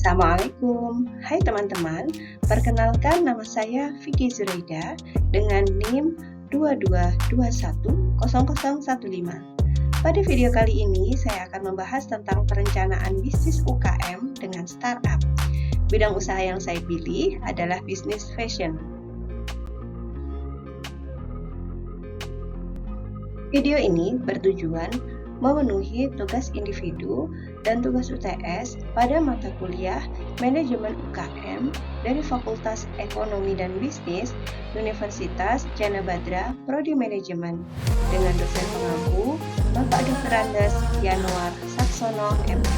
Assalamualaikum, hai teman-teman, perkenalkan nama saya Vicky Zuraida dengan NIM 22210015. Pada video kali ini saya akan membahas tentang perencanaan bisnis UKM dengan startup. Bidang usaha yang saya pilih adalah bisnis fashion. Video ini bertujuan memenuhi tugas individu dan tugas UTS pada mata kuliah Manajemen UKM dari Fakultas Ekonomi dan Bisnis Universitas Jana Badra Prodi Manajemen dengan dosen pengampu Bapak Dr. Andes Yanuar Saksono M.Phil.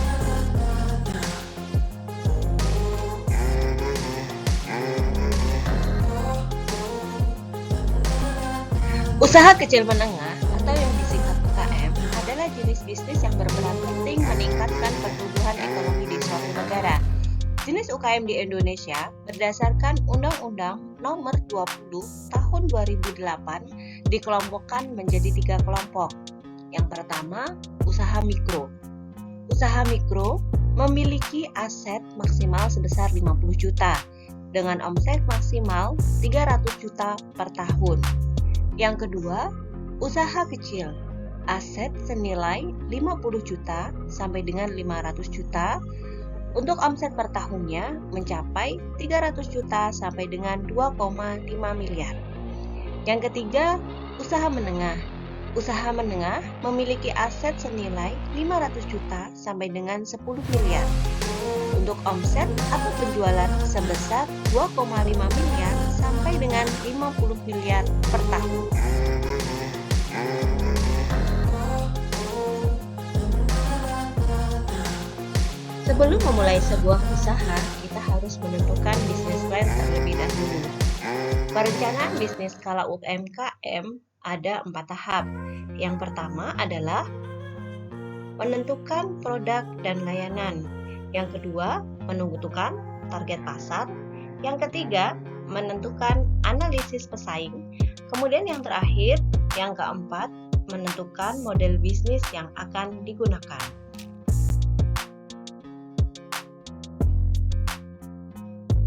Usaha kecil menengah atau yang disingkat UKM adalah jenis bisnis yang berperan penting meningkatkan pertumbuhan ekonomi di suatu negara. Jenis UKM di Indonesia berdasarkan Undang-Undang Nomor 20 Tahun 2008 dikelompokkan menjadi 3 kelompok. Yang pertama, usaha mikro. Usaha mikro memiliki aset maksimal sebesar 50 juta dengan omset maksimal 300 juta per tahun. Yang kedua, usaha kecil. Aset senilai 50 juta sampai dengan 500 juta. Untuk omset per tahunnya mencapai 300 juta sampai dengan 2,5 miliar. Yang ketiga, usaha menengah. Usaha menengah memiliki aset senilai 500 juta sampai dengan 10 miliar. Untuk omset atau penjualan sebesar 2,5 miliar sampai dengan 50 miliar per tahun. Sebelum memulai sebuah usaha, kita harus menentukan bisnis plan terlebih dahulu. Perencanaan bisnis skala UMKM ada 4 tahap. Yang pertama adalah menentukan produk dan layanan. Yang kedua, menentukan target pasar. Yang ketiga, menentukan analisis pesaing. Kemudian yang terakhir, yang keempat, menentukan model bisnis yang akan digunakan.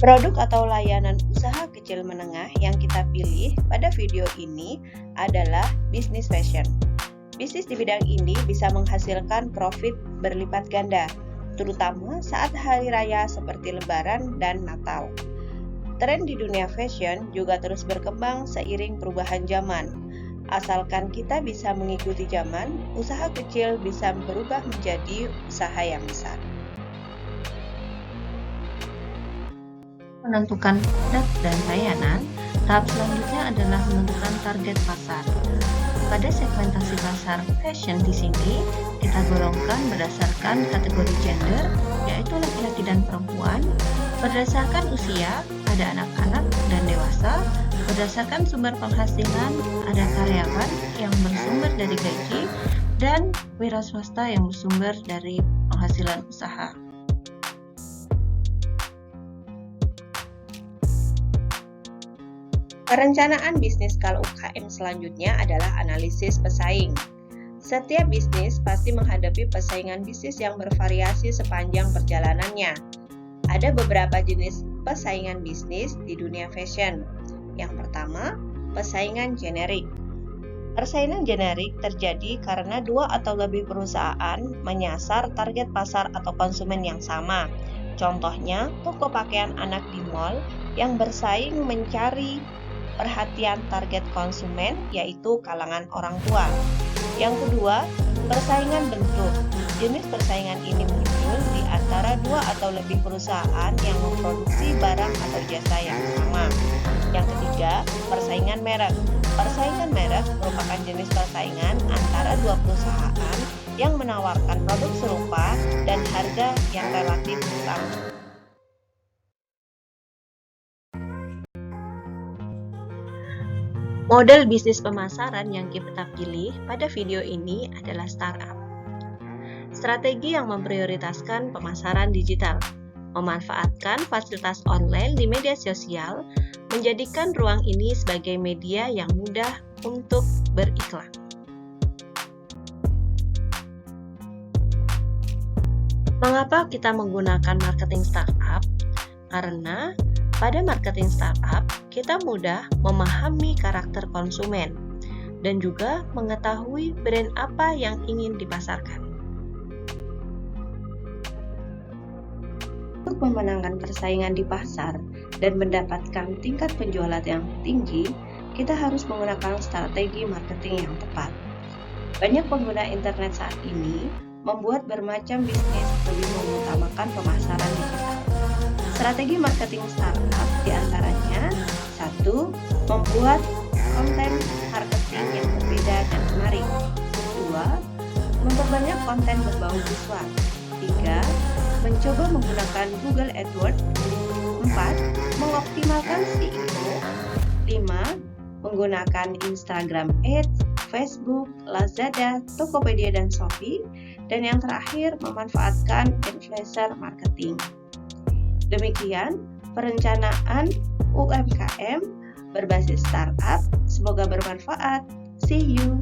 Produk atau layanan usaha kecil menengah yang kita pilih pada video ini adalah bisnis fashion. Bisnis di bidang ini bisa menghasilkan profit berlipat ganda, terutama saat hari raya seperti Lebaran dan Natal. Tren di dunia fashion juga terus berkembang seiring perubahan zaman. Asalkan kita bisa mengikuti zaman, usaha kecil bisa berubah menjadi usaha yang besar. Menentukan produk dan layanan, tahap selanjutnya adalah menentukan target pasar. Pada segmentasi pasar fashion di sini, kita golongkan berdasarkan kategori gender, yaitu laki-laki dan perempuan, berdasarkan usia, ada anak-anak dan dewasa, berdasarkan sumber penghasilan, ada karyawan yang bersumber dari gaji, dan wira swasta yang bersumber dari penghasilan usaha. Perencanaan bisnis skala UKM selanjutnya adalah analisis pesaing. Setiap bisnis pasti menghadapi persaingan bisnis yang bervariasi sepanjang perjalanannya. Ada beberapa jenis persaingan bisnis di dunia fashion. Yang pertama, persaingan generik. Persaingan generik terjadi karena 2 atau lebih perusahaan menyasar target pasar atau konsumen yang sama. Contohnya, toko pakaian anak di mall yang bersaing mencari perhatian target konsumen, yaitu kalangan orang tua. Yang kedua, persaingan bentuk. Jenis persaingan ini muncul di antara 2 atau lebih perusahaan yang memproduksi barang atau jasa yang sama. Yang ketiga, persaingan merek. Persaingan merek merupakan jenis persaingan antara 2 perusahaan yang menawarkan produk serupa dan harga yang relatif sama. Model bisnis pemasaran yang kita pilih pada video ini adalah startup. Strategi yang memprioritaskan pemasaran digital, memanfaatkan fasilitas online di media sosial, menjadikan ruang ini sebagai media yang mudah untuk beriklan. Mengapa kita menggunakan marketing startup? Karena pada marketing startup, kita mudah memahami karakter konsumen dan juga mengetahui brand apa yang ingin dipasarkan. Untuk memenangkan persaingan di pasar dan mendapatkan tingkat penjualan yang tinggi, kita harus menggunakan strategi marketing yang tepat. Banyak pengguna internet saat ini membuat bermacam bisnis lebih mengutamakan pemasaran digital. Strategi marketing startup diantaranya 1. Membuat konten marketing yang berbeda dan menarik. 2. Memperbanyak konten berbau visual. 3. Mencoba menggunakan Google AdWords. 4. Mengoptimalkan SEO. 5. Menggunakan Instagram Ads, Facebook, Lazada, Tokopedia, dan Shopee. Dan yang terakhir, memanfaatkan influencer marketing. Demikian perencanaan UMKM berbasis startup. Semoga bermanfaat. See you!